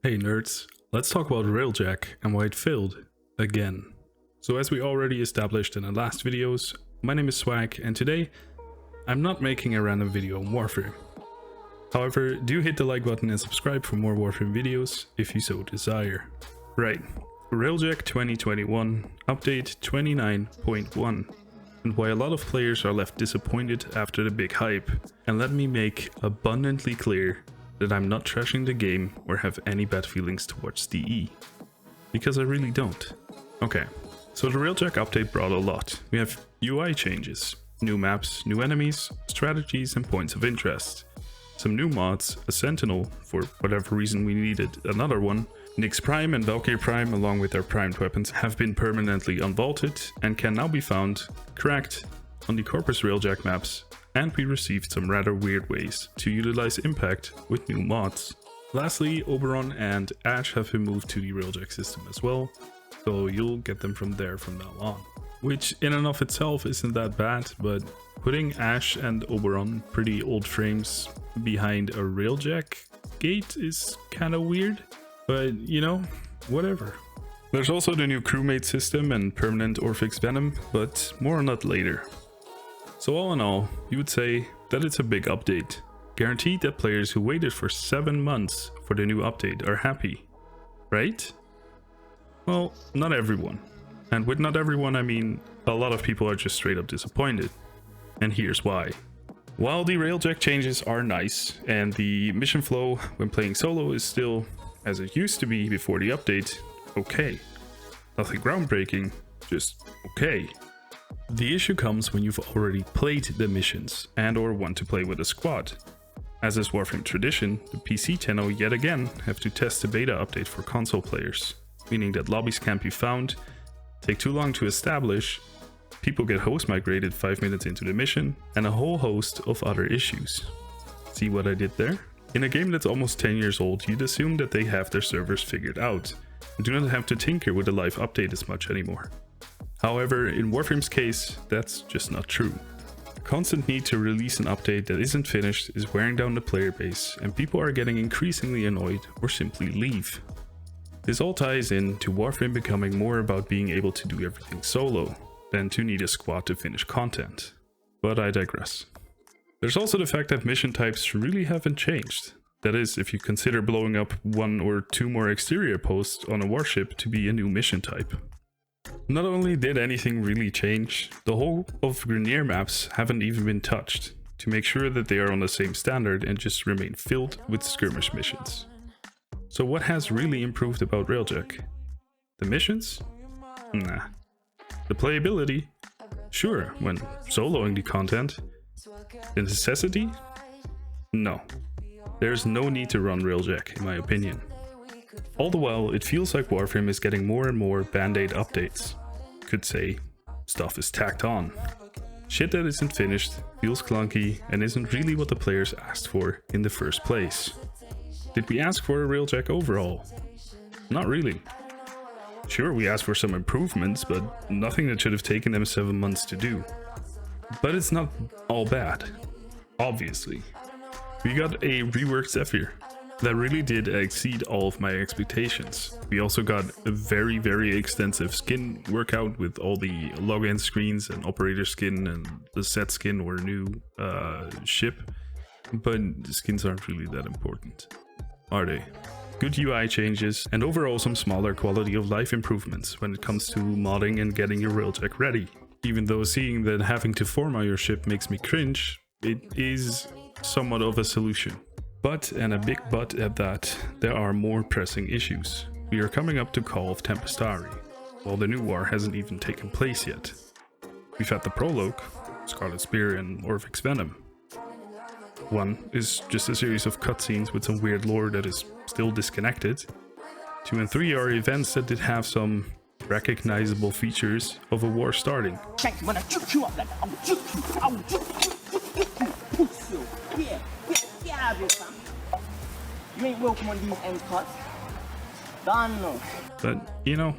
Hey nerds, let's talk about Railjack and why it failed again. So as we already established in the last videos, my name is Swag and today I'm not making a random video on Warframe. However, do hit the like button and subscribe for more Warframe videos if you so desire. Right, Railjack 2021 update 29.1 and why a lot of players are left disappointed after the big hype. And let me make abundantly clear that I'm not trashing the game or have any bad feelings towards DE. Because I really don't. Okay, so the Railjack update brought a lot. We have UI changes, new maps, new enemies, strategies and points of interest. Some new mods, a sentinel, for whatever reason we needed another one. Nyx Prime and Valkyrie Prime along with their primed weapons have been permanently unvaulted and can now be found cracked on the Corpus Railjack maps. And we received some rather weird ways to utilize impact with new mods. Lastly, Oberon and Ash have been moved to the Railjack system as well, so you'll get them from there from now on. Which in and of itself isn't that bad, but putting Ash and Oberon, pretty old frames, behind a Railjack gate is kinda weird, but you know, whatever. There's also the new crewmate system and permanent or fixed venom, but more on that later. So all in all, you would say that it's a big update. Guaranteed that players who waited for 7 months for the new update are happy, right? Well, not everyone. And with not everyone, I mean a lot of people are just straight up disappointed. And here's why. While the Railjack changes are nice, and the mission flow when playing solo is still as it used to be before the update, okay. Nothing groundbreaking, just okay. The issue comes when you've already played the missions and or want to play with a squad. As is Warframe tradition, the PC Tenno yet again have to test the beta update for console players, meaning that lobbies can't be found, take too long to establish, people get host migrated 5 minutes into the mission, and a whole host of other issues. See what I did there? In a game that's almost 10 years old, you'd assume that they have their servers figured out, and do not have to tinker with the live update as much anymore. However, in Warframe's case, that's just not true. The constant need to release an update that isn't finished is wearing down the player base, and people are getting increasingly annoyed or simply leave. This all ties in to Warframe becoming more about being able to do everything solo, than to need a squad to finish content. But I digress. There's also the fact that mission types really haven't changed. That is, if you consider blowing up 1 or 2 more exterior posts on a warship to be a new mission type. Not only did anything really change, the whole of Grenier maps haven't even been touched, to make sure that they are on the same standard and just remain filled with skirmish missions. So what has really improved about Railjack? The missions? Nah. The playability? Sure, when soloing the content. The necessity? No. There's no need to run Railjack, in my opinion. All the while, it feels like Warframe is getting more and more band-aid updates. Could say, stuff is tacked on. Shit that isn't finished, feels clunky, and isn't really what the players asked for in the first place. Did we ask for a Railjack overhaul? Not really. Sure, we asked for some improvements, but nothing that should have taken them 7 months to do. But it's not all bad, obviously. We got a reworked Zephyr that really did exceed all of my expectations. We also got a very extensive skin workout with all the login screens and operator skin and the set skin or new ship, but the skins aren't really that important, are they? Good UI changes and overall some smaller quality of life improvements when it comes to modding and getting your Railjack ready. Even though seeing that having to format your ship makes me cringe, it is somewhat of a solution. But, and a big but at that, there are more pressing issues. We are coming up to Call of Tempestari, while the new war hasn't even taken place yet. We've had the prologue, Scarlet Spear and Orphic's Venom. 1 is just a series of cutscenes with some weird lore that is still disconnected. 2 and 3 are events that did have some recognizable features of a war starting. You ain't welcome on these end cuts. Done. But, you know,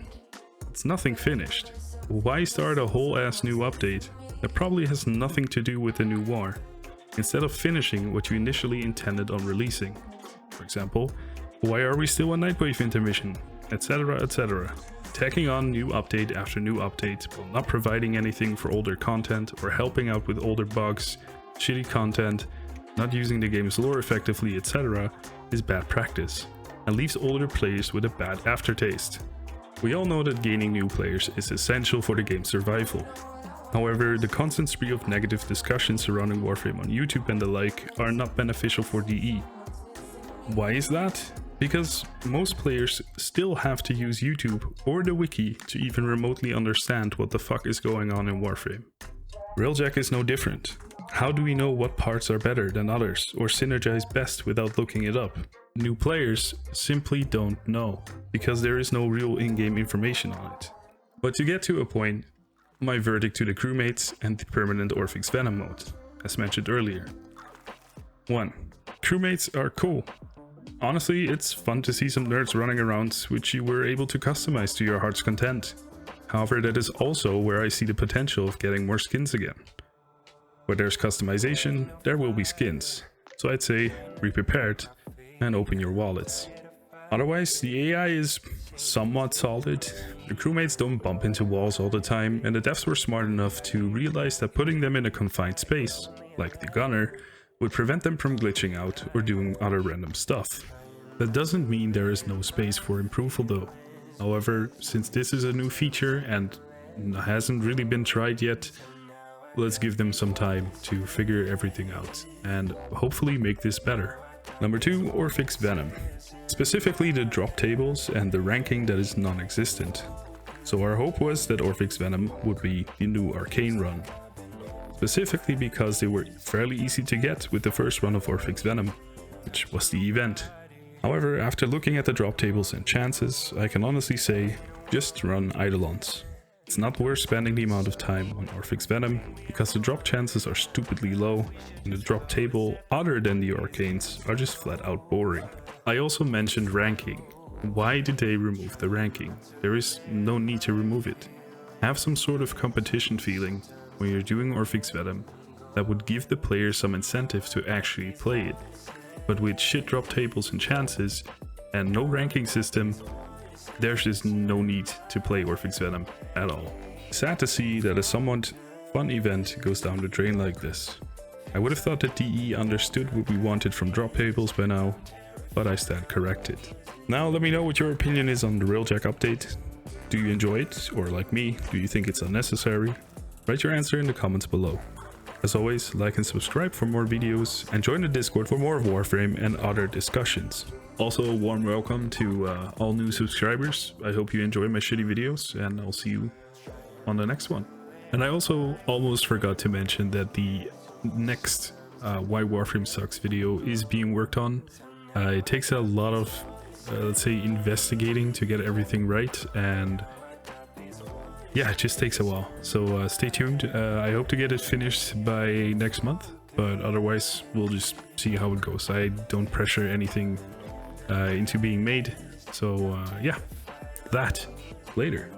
it's nothing finished. Why start a whole ass new update that probably has nothing to do with the new war, instead of finishing what you initially intended on releasing? For example, Why are we still on Nightwave intermission? Etc, etc. Tacking on new update after new update, while not providing anything for older content or helping out with older bugs, shitty content, not using the game's lore effectively, etc. is bad practice and leaves older players with a bad aftertaste. We all know that gaining new players is essential for the game's survival. However, the constant spree of negative discussions surrounding Warframe on YouTube and the like are not beneficial for DE. Why is that? Because most players still have to use YouTube or the wiki to even remotely understand what the fuck is going on in Warframe. Railjack is no different. How do we know what parts are better than others or synergize best without looking it up? New players simply don't know, because there is no real in-game information on it. But to get to a point, my verdict to the crewmates and the permanent Orphix Venom mode, as mentioned earlier. 1. Crewmates are cool. Honestly, it's fun to see some nerds running around which you were able to customize to your heart's content. However, that is also where I see the potential of getting more skins again. Where there's customization, there will be skins. So I'd say, be prepared and open your wallets. Otherwise, the AI is somewhat solid. The crewmates don't bump into walls all the time, and the devs were smart enough to realize that putting them in a confined space, like the gunner, would prevent them from glitching out or doing other random stuff. That doesn't mean there is no space for improvement though. However, since this is a new feature and hasn't really been tried yet, let's give them some time to figure everything out and hopefully make this better. Number 2, Orphix Venom. Specifically the drop tables and the ranking that is non-existent. So our hope was that Orphix Venom would be the new arcane run. Specifically because they were fairly easy to get with the first run of Orphix Venom, which was the event. However, after looking at the drop tables and chances, I can honestly say, just run Eidolons. It's not worth spending the amount of time on Orphix Venom, because the drop chances are stupidly low, and the drop table other than the arcanes are just flat out boring. I also mentioned ranking. Why did they remove the ranking? There is no need to remove it. Have some sort of competition feeling when you're doing Orphix Venom that would give the player some incentive to actually play it. But with shit drop tables and chances and no ranking system, there's just no need to play Orphix Venom at all. Sad to see that a somewhat fun event goes down the drain like this. I would have thought that DE understood what we wanted from drop tables by now, but I stand corrected. Now let me know what your opinion is on the Railjack update. Do you enjoy it, or like me, do you think it's unnecessary? Write your answer in the comments below. As always, like and subscribe for more videos, and join the Discord for more of Warframe and other discussions. Also, a warm welcome to all new subscribers. I hope you enjoy my shitty videos, and I'll see you on the next one. And I also almost forgot to mention that the next Why Warframe Sucks video is being worked on. It takes a lot of, let's say, investigating to get everything right, and yeah, it just takes a while. So stay tuned. I hope to get it finished by next month, but otherwise we'll just see how it goes. I don't pressure anything into being made. So yeah, that later.